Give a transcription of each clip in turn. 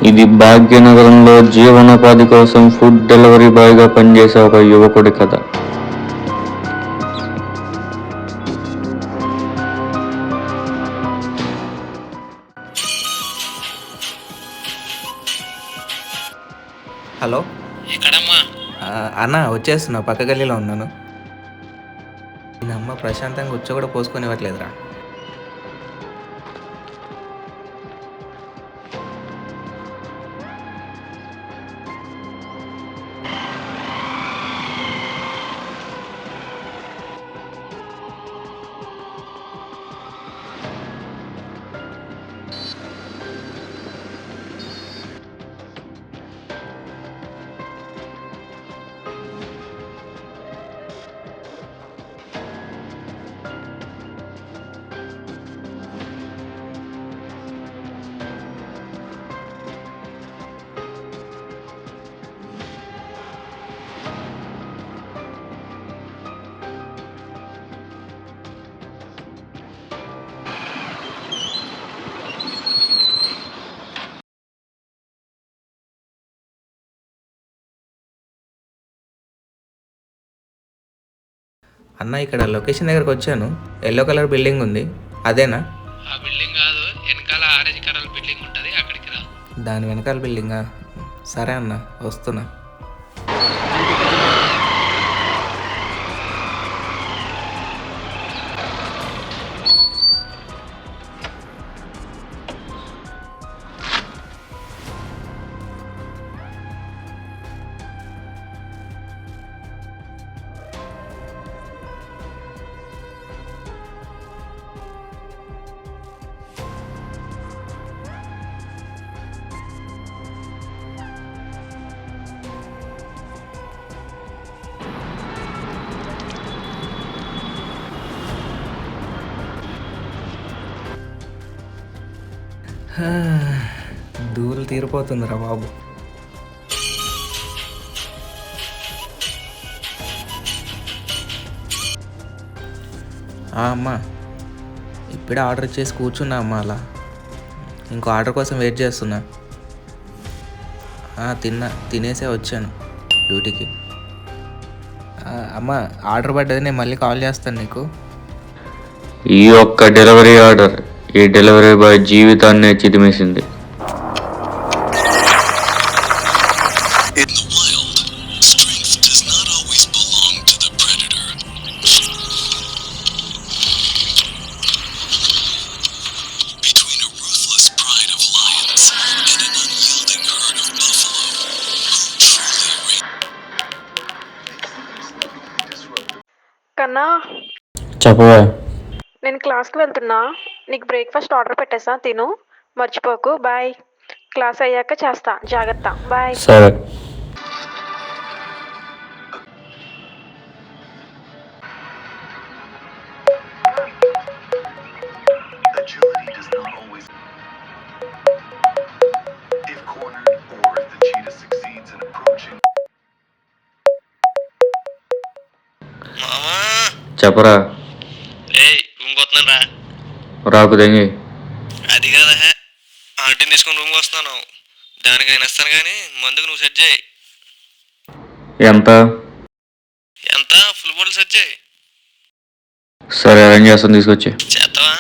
ఇది భాగ్యనగరంలో జీవనోపాధి కోసం ఫుడ్ డెలివరీ బాయ్గా పనిచేసే ఒక యువకుడి కథ. హలో. ఎక్కడమ్మా? అన్న వచ్చేస్తున్నా, పక్క గల్లీలో ఉన్నాను. నేను అమ్మ ప్రశాంతంగా ఉచ్చ కూడా పోసుకొనివ్వట్లేదురా. అన్న ఇక్కడ లొకేషన్ దగ్గరకు వచ్చాను. ఎల్లో కలర్ బిల్డింగ్ ఉంది, అదేనా? ఆ బిల్డింగ్ కాదు, వెనకాల ఆరెంజ్ కలర్ బిల్డింగ్ ఉంటుంది, అక్కడికి రా. దాని వెనకాల బిల్డింగా? సరే అన్న, వస్తున్నా. దూరం తీరిపోతుందిరా బాబు. అమ్మా, ఇప్పుడే ఆర్డర్ చేసి కూర్చున్నా అమ్మా. అలా ఇంకో ఆర్డర్ కోసం వెయిట్ చేస్తున్నా. తినేసే వచ్చాను డ్యూటీకి. అమ్మా, ఆర్డర్ పడ్డది, నేను మళ్ళీ కాల్ చేస్తాను నీకు. ఈ ఒక్క డెలివరీ ఆర్డర్ ఈ డెలివరీ బాయ్ జీవితాన్నే చిదిమేసింది. కన్నా, చెప్పవా? నేను క్లాస్కి వెళ్తున్నా. నీకు బ్రేక్ఫాస్ట్ ఆర్డర్ పెట్టేసా, తిను, మర్చిపోకు. బాయ్. క్లాస్ అయ్యాక చేస్తా, జాగ్రత్త. బాయ్. సరే. మామా, చెప్పరా? రూమ్కి వస్తున్నాను రా. రాకు దెంగి. అది కాదా, ఆంటీని తీసుకొని రూమ్కి వస్తున్నాను. దానికి నేను ఇస్తాను, కానీ మందుకు నువ్వు సెట్ చేయి. ఎంత? ఎంత? ఫుల్ బాటిల్ సెట్ చేయి. సరే, అరేంజ్ చేస్తాను. చేస్తావా?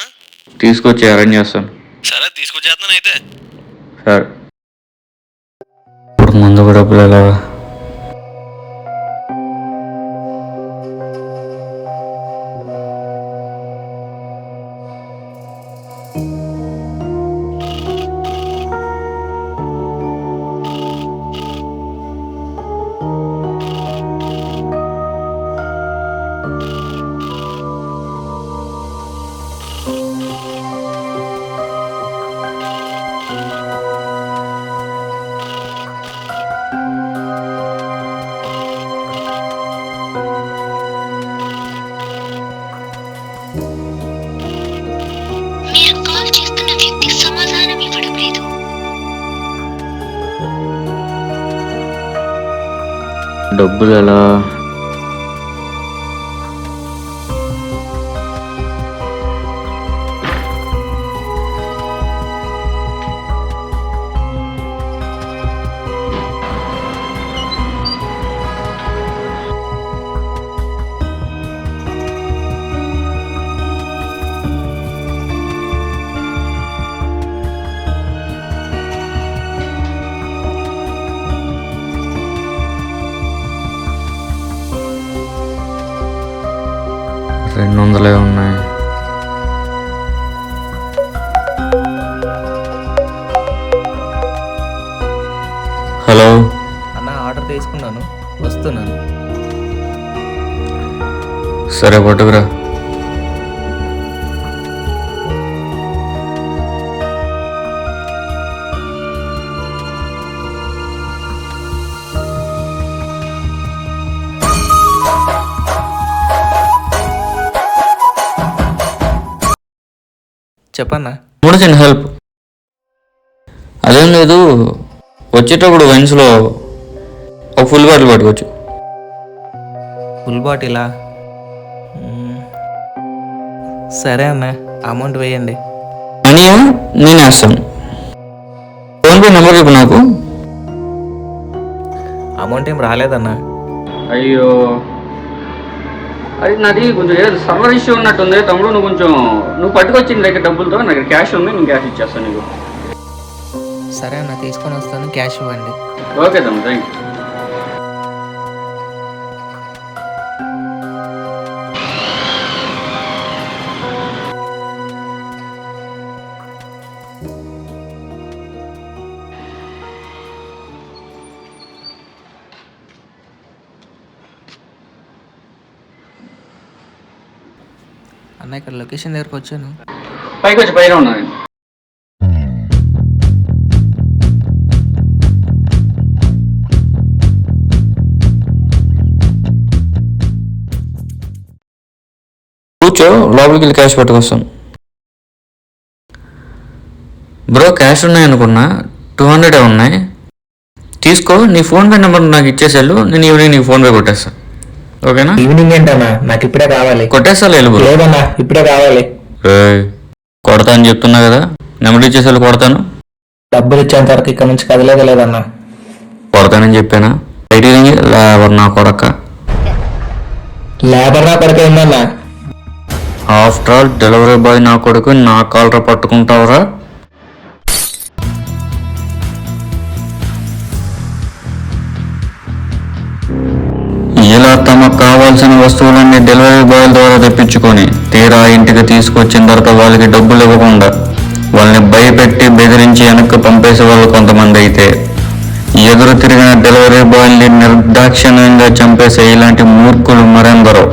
తీసుకొచ్చి అరేంజ్ చేస్తాను. సరే, తీసుకొచ్చేస్తున్నాను అయితే. సరే. ఇప్పుడు ముందు డబ్బులు ఎలా? డబ్బులు ఎలా? భలే ఉన్నాయి. హలో అన్న ఆర్డర్ తీసుకున్నాను, వస్తున్నాను. సరే పట్టుకురా. చెప్పన్నా. మూడు చిన్న హెల్ప్. అదేం లేదు, వచ్చేటప్పుడు వెన్స్లో ఒక ఫుల్ బాటిల్ పట్టుకోవచ్చు. ఫుల్ బాటిలా? సరే అన్న, అమౌంట్ వేయండి. మనీయా నేను వేస్తాను. ఫోన్పే నెంబర్ చెప్పు నాకు. అమౌంట్ ఏం రాలేదన్నా. అయ్యో, అది నాది కొంచెం ఏదో సర్వర్ ఇష్యూ ఉన్నట్టుంది తమ్ముడు. నువ్వు పట్టుకొచ్చింది దగ్గర డబ్బులతో నా దగ్గర క్యాష్ ఉంది, నేను క్యాష్ ఇచ్చేస్తాను నీకు. సరే అన్న, తీసుకొని వస్తాను, క్యాష్ ఇవ్వండి. ఓకే తమ్ముడు, థ్యాంక్ యూ. అన్న ఇక్కడ లొకేషన్ దగ్గరకు వచ్చాను. పైకి వచ్చి పైన ఉన్నాను. కూర్చో, లోపలికి వెళ్ళి క్యాష్ పట్టుకొస్తాను. బ్రో క్యాష్ ఉన్నాయి అనుకున్నా, 200 ఉన్నాయి. తీసుకో, నీ ఫోన్పే నెంబర్ నాకు ఇచ్చేసాను, నేను ఈవినింగ్ నీకు ఫోన్పే కొట్టేస్తాను. ఓకేనా? ఈవినింగ్ ఏంటన్నా, నాకు ఇప్పుడే కావాలి. కొట్టేస్తా లేదు లేదన్నా, ఇప్పుడే కావాలి. కొడతా అని చెప్తున్నా కదా, నెంబర్ ఇచ్చేసాను, కొడతాను. డబ్బులు ఇచ్చేంత వరకు ఇక్కడ నుంచి కదలేదు లేదన్నా. కొడతానని చెప్పానా? బయటికి లేబర్ నా కొడక. లేబర్ నా కొడుకు ఏందన్నా? ఆఫ్టర్ ఆల్ డెలివరీ బాయ్ నా కొడుకు, నా కాలర పట్టుకుంటావురా? ఇలా తమకు కావాల్సిన వస్తువులన్నీ డెలివరీ బాయ్ల ద్వారా తెప్పించుకొని తీరా ఇంటికి తీసుకొచ్చిన తర్వాత వాళ్ళకి డబ్బులు ఇవ్వకుండా వాళ్ళని భయపెట్టి బెదిరించి వెనక్కి పంపేసే వాళ్ళు కొంతమంది అయితే, ఎదురు తిరిగిన డెలివరీ బాయ్ని నిర్దాక్షిణ్యంగా చంపేసే ఇలాంటి మూర్ఖులు మరెందరో.